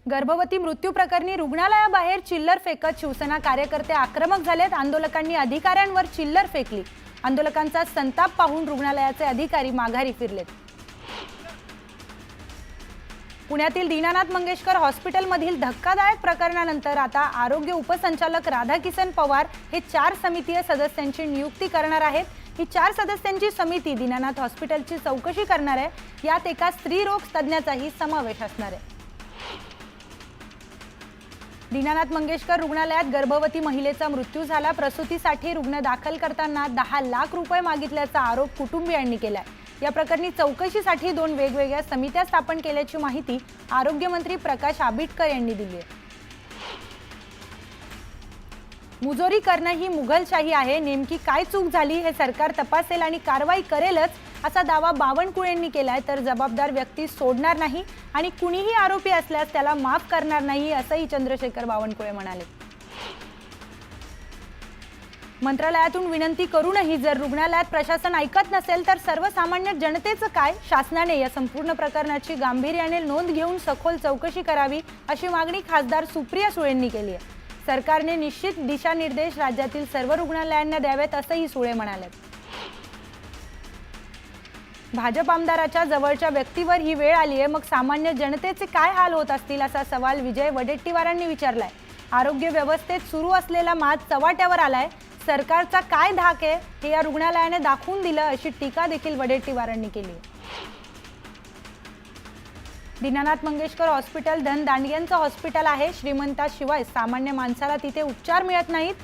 गर्भवती मृत्यू प्रकरणी रुग्णालयाबाहेर चिल्लर फेकत शिवसेना कार्यकर्ते आक्रमक झालेत। आंदोलकांनी अधिकाऱ्यांवर चिल्लर फेकली। आंदोलकांचा संताप पाहून रुग्णालयाचे अधिकारी माघारी फिरलेत। पुण्यातील दीनानाथ मंगेशकर हॉस्पिटलमधील धक्कादायक प्रकरणानंतर आता आरोग्य उपसंचालक राधाकिसन पवार हे 4 समितीय सदस्यांची नियुक्ती करणार आहेत। ही 4 सदस्यांची समिती दीनानाथ हॉस्पिटलची चौकशी करणार आहे। यात एका स्त्रीरोग तज्ञाचाही समावेश असणार आहे। दीनानाथ मंगेशकर रुग्णालयात गर्भवती महिलेचा मृत्यू झाला। प्रसूतीसाठी रुग्ण दाखल करताना 10 लाख रुपये मागितल्याचा आरोप कुटुंबियांनी केलाय। या प्रकरणी चौकशीसाठी 2 वेगवेगळ्या समित्या स्थापन केल्याची माहिती आरोग्यमंत्री प्रकाश आबिटकर यांनी दिली आहे। मुजोरी करणं ही मुघलशाही आहे। नेमकी काय चूक झाली हे सरकार तपासेल आणि कारवाई करेलच असा दावा बावनकुळे यांनी केलाय। तर जबाबदार व्यक्ती सोडणार नाही आणि कुणीही आरोपी असल्यास त्याला माफ करणार नाही असंही चंद्रशेखर बावनकुळे म्हणाले। मंत्रालयातून विनंती करूनही जर रुग्णालयात प्रशासन ऐकत नसेल तर सर्वसामान्य जनतेचं काय? शासनाने या संपूर्ण प्रकरणाची गांभीर्याने नोंद घेऊन सखोल चौकशी करावी अशी मागणी खासदार सुप्रिया सुळेंनी केली आहे। सरकारने निश्चित दिशानिर्देश राज्यातील सर्व रुग्णालयांना द्यावेत असंही सुळे म्हणाले। भाजप आमदाराच्या जवळच्या व्यक्तीवर ही वेळ आली आहे, मग सामान्य जनतेचे काय हाल होत असतील असा सवाल विजय वडेट्टीवारांनी विचारलाय। आरोग्य व्यवस्थेत सुरू असलेला माज चव्हाट्यावर आलाय। सरकारचा काय धाक आहे हे या रुग्णालयाने दाखवून दिलं अशी टीका देखील वडेट्टीवारांनी केली। दीनानाथ मंगेशकर हॉस्पिटल धनदांडग्यांचं हॉस्पिटल आहे। श्रीमंताशिवाय सामान्य माणसाला तिथे उपचार मिळत नाहीत।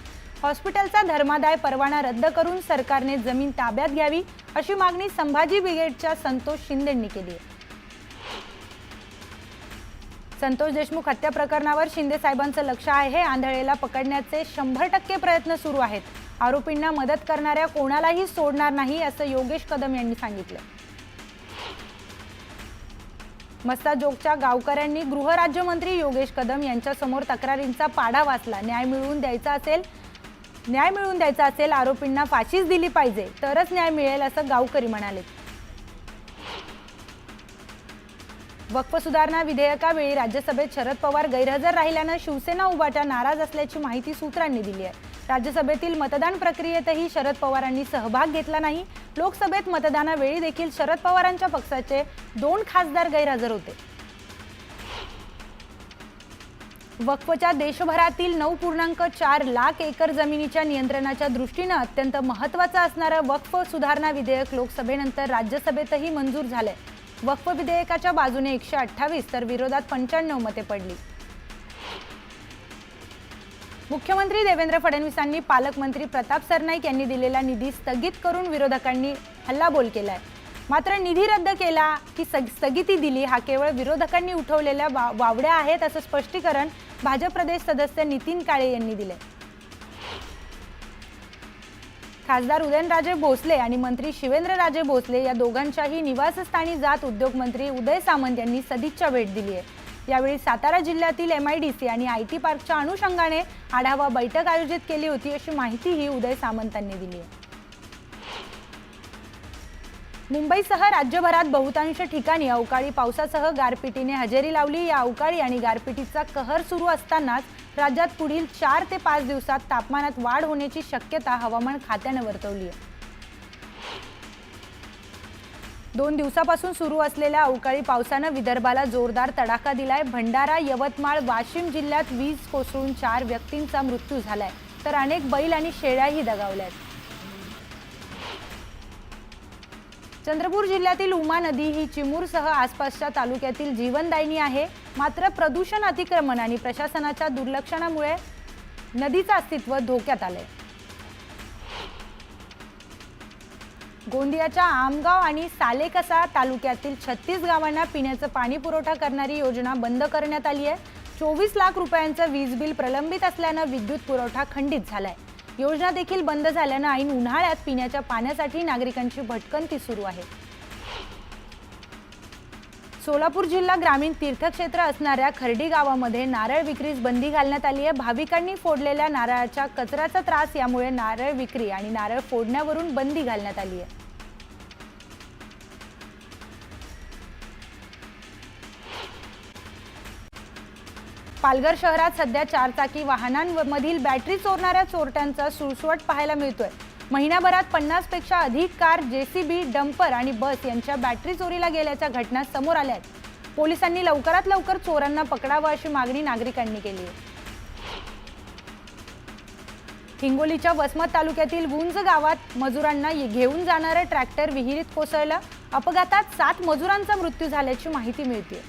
हॉस्पिटलचा धर्मादाय परवाना रद्द करून सरकारने जमीन ताब्यात घ्यावी अशी मागणी संभाजी ब्रिगेडच्या संतोष शिंदेंनी केली आहे। संतोष देशमुख हत्या प्रकरणावर शिंदे साहेबांचं लक्ष आहे। आंधळेला पकडण्याचे 100% प्रयत्न सुरू आहेत। आरोपींना मदत करणाऱ्या कोणालाही सोडणार नाही असं योगेश कदम यांनी सांगितलं। मस्ताजोगच्या गावकऱ्यांनी गृहराज्यमंत्री योगेश कदम यांच्या समोर तक्रारींचा पाढा वाचला। न्याय मिळवून द्यायचा असेल आरोपींना फाशीच दिली पाहिजे तरच न्याय मिळेल असं गावकरी म्हणाले। वक्फ सुधारणा विधेयकावेळी राज्यसभेत शरद पवार गैरहजर राहिल्यानं शिवसेना उभाटा नाराज असल्याची माहिती सूत्रांनी दिली आहे। राज्यसभेतील मतदान प्रक्रियेतही शरद पवारांनी सहभाग घेतला नाही। लोकसभेत मतदानावेळी देखील शरद पवारांच्या पक्षाचे 2 खासदार गैरहजर होते। वक्फच्या देशभरातील 9.4 लाख एकर जमिनीच्या नियंत्रणाच्या दृष्टीने अत्यंत महत्त्वाचं असणारं वक्फ सुधारणा विधेयक लोकसभेनंतर राज्यसभेतही मंजूर झालंय। वक्फ विधेयकाच्या बाजूने 128 तर विरोधात 95 मते पडली। मुख्यमंत्री देवेंद्र फडणवीसांनी पालकमंत्री प्रताप सरनाईक यांनी दिलेला निधी स्थगित करून विरोधकांनी हल्लाबोल केलाय। मात्र निधी रद्द केला की स्थगिती दिली हा केवळ विरोधकांनी उठवलेल्या वावड्या आहेत असं स्पष्टीकरण भाजप प्रदेश सदस्य नितीन काळे यांनी दिले। खासदार उदयनराजे भोसले आणि मंत्री शिवेंद्रराजे भोसले या दोघांच्याही निवासस्थानी जात उद्योग मंत्री उदय सामंत यांनी सदिच्छा भेट दिली आहे। यावेळी सातारा जिल्ह्यातील MIDC आणि IT पार्कच्या अनुषंगाने आढावा बैठक आयोजित केली होती अशी माहितीही उदय सामंतांनी दिली आहे। मुंबईसह राज्यभरात बहुतांश ठिकाणी अवकाळी पावसासह गारपिटीने हजेरी लावली। या अवकाळी आणि गारपिटीचा कहर सुरू असतानाच राज्यात पुढील 4 ते 5 दिवसात तापमानात वाढ होण्याची शक्यता हवामान खात्याने वर्तवली आहे। 2 दिवसापासून सुरू असलेल्या अवकाळी पावसाने विदर्भाला जोरदार तडाखा दिलाय। भंडारा, यवतमाळ, वाशिम जिल्ह्यात वीज कोसळून 4 व्यक्तींचा मृत्यू झालाय तर अनेक बैल आणि शेळ्याही दगावल्यात। चंद्रपूर जिल्ह्यातील उमा नदी ही चिमूरसह आसपासच्या तालुक्यातील जीवनदायिनी आहे। मात्र प्रदूषण, अतिक्रमण आणि प्रशासनाच्या दुर्लक्षणामुळे नदीचं अस्तित्व धोक्यात आलंय। गोंदियाच्या आमगाव आणि सालेकसा तालुक्यातील 36 गावांना पिण्याचं पाणी पुरवठा करणारी योजना बंद करण्यात आली आहे। 24 लाख रुपयांचं वीज बिल प्रलंबित असल्यानं विद्युत पुरवठा खंडित झालाय। योजना देखील बंद झाल्यानं ऐन उन्हाळ्यात पिण्याच्या पाण्यासाठी नागरिकांची भटकंती सुरू आहे। सोलापूर जिल्हा ग्रामीण तीर्थक्षेत्र असणाऱ्या खर्डी गावामध्ये नारळ विक्रीस बंदी घालण्यात आली आहे। भाविकांनी फोडलेल्या नारळाच्या कचऱ्याचा त्रास यामुळे नारळ विक्री आणि नारळ फोडण्यावरून बंदी घालण्यात आली आहे। पालघर शहरात सध्या 4 चाकी वाहनांमधील बॅटरी चोरणाऱ्या चोरट्यांचा सुळसुळाट पाहायला मिळतोय। महिन्याभरात 50 पेक्षा अधिक कार, जेसीबी, डंपर आणि बस यांच्या बॅटरी चोरीला गेल्याच्या घटना समोर आल्या आहेत। पोलिसांनी लवकरात लवकर चोरांना पकडावं अशी मागणी नागरिकांनी केली आहे। हिंगोलीच्या वसमत तालुक्यातील गुंज गावात मजुरांना घेऊन जाणारे ट्रॅक्टर विहिरीत कोसळलं। अपघातात 7 मजुरांचा मृत्यू झाल्याची माहिती मिळते।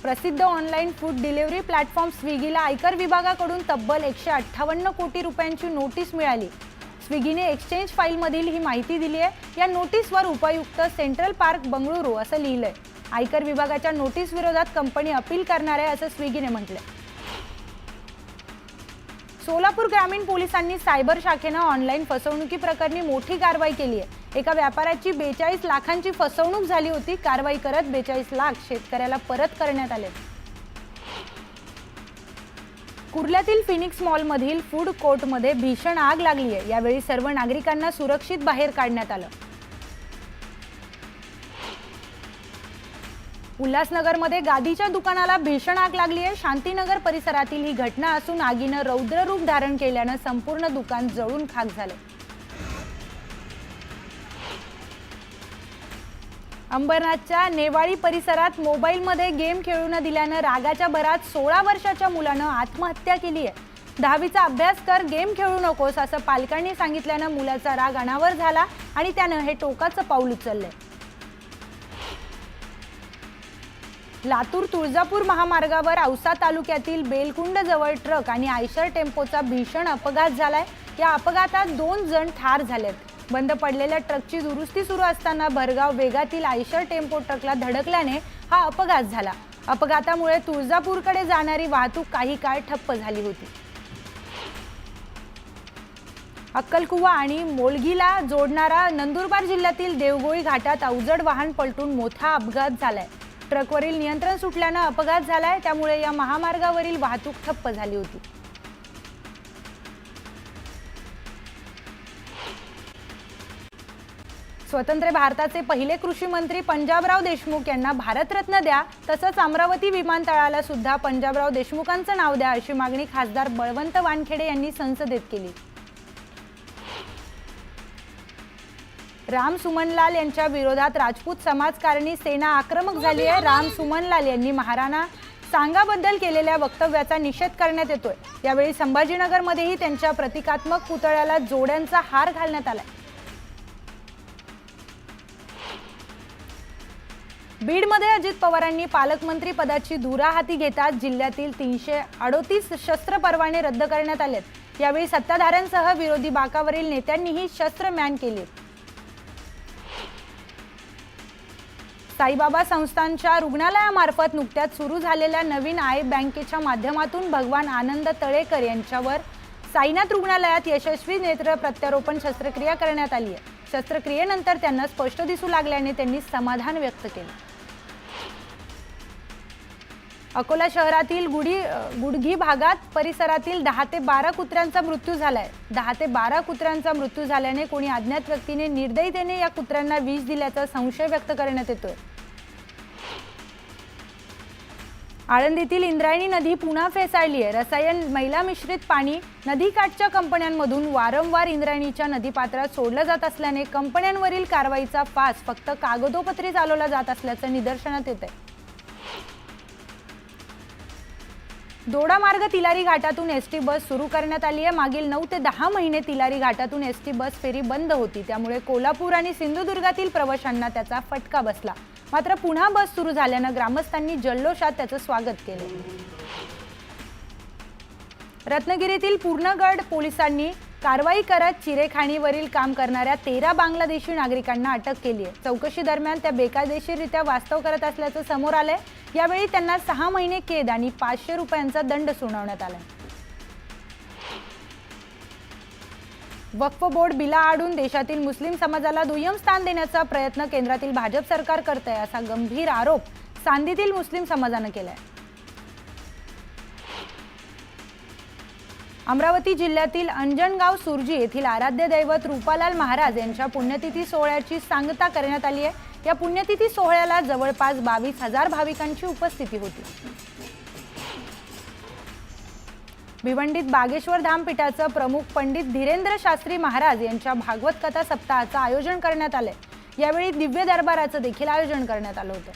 प्रसिद्ध ऑनलाईन फूड डिलिव्हरी प्लॅटफॉर्म स्विगीला आयकर विभागाकडून तब्बल 158 कोटी रुपयांची नोटीस मिळाली। स्विगीने एक्सचेंज फाईलमधील ही माहिती दिली आहे। या नोटीसवर उपायुक्त सेंट्रल पार्क बंगळुरू असं लिहिलंय। आयकर विभागाच्या नोटीस विरोधात कंपनी अपील करणार आहे असं स्विगीने म्हटलंय। सोलापूर ग्रामीण पोलिसांनी सायबर शाखेनं ऑनलाईन फसवणुकी प्रकरणी मोठी कारवाई केली आहे। एका व्यापाऱ्याची 42 लाखांची फसवणूक झाली होती। कारवाई करत 42 लाख शेतकऱ्याला परत करण्यात आले। कुर्ल्यातील फिनिक्स मॉलमधील फूड कोर्टमध्ये भीषण आग लागली आहे। यावेळी सर्व नागरिकांना सुरक्षित बाहेर काढण्यात आलं। उल्हासनगरमध्ये गादीच्या दुकानाला भीषण आग लागली आहे। शांतीनगर परिसरातील ही घटना असून आगीनं रौद्र रूप धारण केल्यानं संपूर्ण दुकान जळून खाक झाले। अंबरनाथच्या नेवाळी परिसरात मोबाईलमध्ये गेम खेळू न दिल्यानं रागाच्या भरात 16 वर्षाच्या मुलानं आत्महत्या केली आहे। 10वीचा अभ्यास कर, गेम खेळू नकोस असं पालकांनी सांगितल्यानं मुलाचा राग अनावर झाला आणि त्यानं हे टोकाचं पाऊल उचललंय। लातूर तुळजापूर महामार्गावर औसा तालुक्यातील बेलकुंड जवळ ट्रक आणि आयशर टेम्पोचा भीषण अपघात झालाय। या अपघातात 2 जण ठार झालेत। बंद पडलेल्या ट्रकची दुरुस्ती सुरू असताना भरधाव वेगातील आयशर टेम्पो ट्रकला धडकल्याने हा अपघात झाला। अपघातामुळे तुळजापूरकडे जाणारी वाहतूक काही काळ ठप्प झाली होती। अक्कलकुवा आणि मोलगीला जोडणारा नंदुरबार जिल्ह्यातील देवगोळी घाटात अवजड वाहन पलटून मोठा अपघात झालाय। ट्रकवरील नियंत्रण सुटल्यानं अपघात झालाय। त्यामुळे या महामार्गावरील वाहतूक ठप्प झाली होती। स्वतंत्र भारताचे पहिले कृषी मंत्री पंजाबराव देशमुख यांना भारतरत्न द्या, तसंच अमरावती विमानतळाला सुद्धा पंजाबराव देशमुखांचं नाव द्या अशी मागणी खासदार बळवंत वानखेडे यांनी संसदेत केली। राम सुमनलाल यांच्या विरोधात राजपूत समाजकारणी सेना आक्रमक झाली आहे। राम सुमनलाल यांनी महाराणा सांगाबद्दल केलेल्या वक्तव्याचा निषेध करण्यात येतोय। यावेळी संभाजीनगरमध्येही त्यांच्या प्रतिकात्मक पुतळ्याला जोड्यांचा हार घालण्यात आलाय। बीडमध्ये अजित पवारांनी पालकमंत्री पदाची धुरा हाती घेताच जिल्ह्यातील 338 शस्त्र परवाने रद्द करण्यात आलेत। यावेळी सत्ताधाऱ्यांसह विरोधी बाकावरील नेत्यांनीही शस्त्र मॅन केली। साईबाबा संस्थांच्या रुग्णालयामार्फत नुकत्याच सुरू झालेल्या नवीन आय बँकेच्या माध्यमातून भगवान आनंद तळेकर यांच्यावर साईनाथ रुग्णालयात यशस्वी नेत्र प्रत्यारोपण शस्त्रक्रिया करण्यात आली आहे। शस्त्रक्रियेनंतर त्यांना स्पष्ट दिसू लागल्याने त्यांनी समाधान व्यक्त केले। अकोला शहरातील गुडघी भागात परिसरातील 10 ते 12 कुत्र्यांचा मृत्यू झालाय। 10 ते 12 कुत्र्यांचा मृत्यू झाल्याने कोणी अज्ञात व्यक्तीने निर्दयीतेने या कुत्र्यांना विष दिल्याचा संशय व्यक्त करण्यात येतोय। आळंदीतील इंद्रायणी नदी पुन्हा फेसाळली आहे। रसायन मैला मिश्रित पाणी नदीकाठच्या कंपन्यांमधून वारंवार इंद्रायणीच्या नदीपात्रात सोडलं जात असल्याने कंपन्यांवरील कारवाईचा फास फक्त कागदोपत्री चालवला जात असल्याचं निदर्शनात येत आहे। दोडामार्ग तिलारी घाटातून एसटी बस सुरू करण्यात आली आहे। मागील 9 ते 10 महिने तिलारी घाटातून एसटी बस फेरी बंद होती। त्यामुळे कोल्हापूर आणि सिंधुदुर्गातील प्रवाशांना त्याचा फटका बसला। मात्र पुन्हा बस सुरू झाल्यानं ग्रामस्थांनी जल्लोषात त्याचं स्वागत केलं। रत्नागिरीतील पूर्णगड पोलिसांनी कारवाई करत चिरेखाणीवरील काम करणाऱ्या 13 बांगलादेशी नागरिकांना अटक केली आहे। चौकशी दरम्यान त्या बेकायदेशीररित्या वास्तव करत असल्याचं समोर आलंय। यावेळी त्यांना 6 महिने कैद आणि 500 रुपयांचा दंड सुनावण्यात आला। वक्फ बोर्ड बिलाआडून देशातील मुस्लिम समाजाला दुय्यम स्थान देण्याचा प्रयत्न केंद्रातील भाजप सरकार करते असा गंभीर आरोप सांगलीतील मुस्लिम समाजाने केलाय। अमरावती जिल्ह्यातील अंजनगाव सुरजी येथील आराध्य दैवत रूपालाल महाराज यांच्या पुण्यतिथी सोहळ्याची सांगता करण्यात आली आहे। या पुण्यतिथी सोहळ्याला जवळपास 22,000 भाविकांची उपस्थिती होती। भिवंडीत बागेश्वर धामपीठाचे प्रमुख पंडित धीरेंद्र शास्त्री महाराज यांच्या भागवत कथा सप्ताहाचे आयोजन करण्यात आले। यावेळी दिव्य दरबाराचे देखील आयोजन करण्यात आले होते।